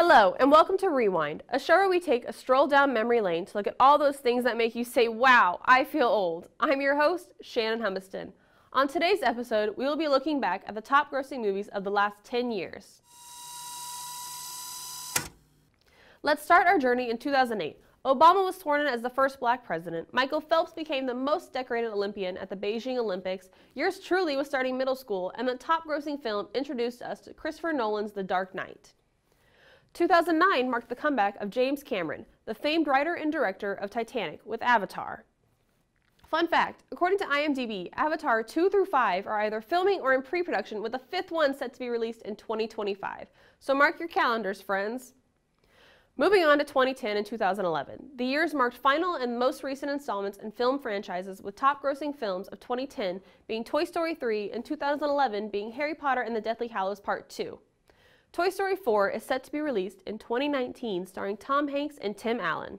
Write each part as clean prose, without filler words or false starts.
Hello, and welcome to Rewind, a show where we take a stroll down memory lane to look at all those things that make you say, wow, I feel old. I'm your host, Shannon Humiston. On today's episode, we will be looking back at the top grossing movies of the last 10 years. Let's start our journey in 2008. Obama was sworn in as the first black president. Michael Phelps became the most decorated Olympian at the Beijing Olympics. Yours truly was starting middle school, and the top grossing film introduced us to Christopher Nolan's The Dark Knight. 2009 marked the comeback of James Cameron, the famed writer and director of Titanic, with Avatar. Fun fact, according to IMDb, Avatar 2 through 5 are either filming or in pre-production, with the fifth one set to be released in 2025. So mark your calendars, friends. Moving on to 2010 and 2011. The years marked final and most recent installments in film franchises, with top grossing films of 2010 being Toy Story 3 and 2011 being Harry Potter and the Deathly Hallows Part 2. Toy Story 4 is set to be released in 2019, starring Tom Hanks and Tim Allen.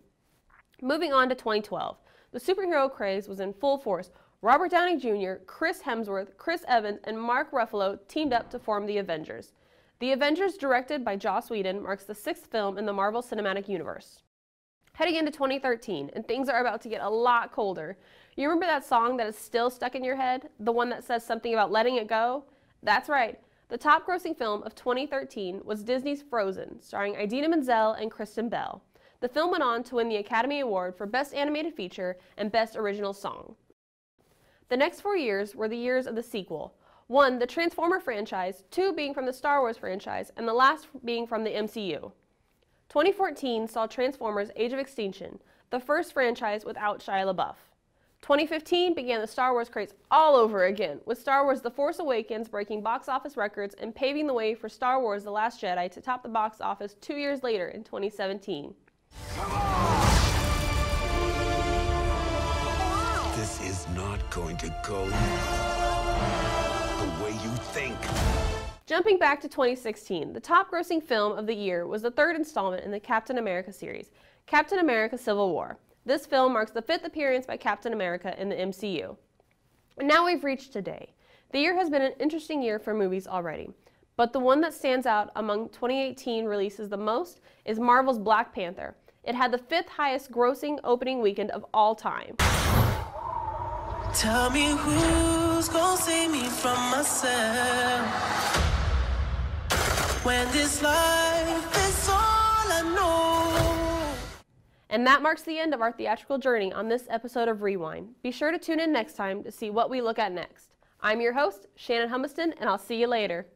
Moving on to 2012. The superhero craze was in full force. Robert Downey Jr., Chris Hemsworth, Chris Evans, and Mark Ruffalo teamed up to form the Avengers. The Avengers, directed by Joss Whedon, marks the sixth film in the Marvel Cinematic Universe. Heading into 2013, and things are about to get a lot colder. You remember that song that is still stuck in your head? The one that says something about letting it go? That's right. The top grossing film of 2013 was Disney's Frozen, starring Idina Menzel and Kristen Bell. The film went on to win the Academy Award for Best Animated Feature and Best Original Song. The next 4 years were the years of the sequel. 1, the Transformer franchise, 2 being from the Star Wars franchise, and the last being from the MCU. 2014 saw Transformers Age of Extinction, the first franchise without Shia LaBeouf. 2015 began the Star Wars craze all over again, with Star Wars The Force Awakens breaking box office records and paving the way for Star Wars The Last Jedi to top the box office 2 years later in 2017. Come on! This is not going to go the way you think. Jumping back to 2016, the top grossing film of the year was the third installment in the Captain America series, Captain America Civil War. This film marks the 5th appearance by Captain America in the MCU. And now we've reached today. The year has been an interesting year for movies already, but the one that stands out among 2018 releases the most is Marvel's Black Panther. It had the 5th highest grossing opening weekend of all time. Tell me who's gonna save me from myself when this life is all I know. And that marks the end of our theatrical journey on this episode of Rewind. Be sure to tune in next time to see what we look at next. I'm your host, Shannon Humiston, and I'll see you later.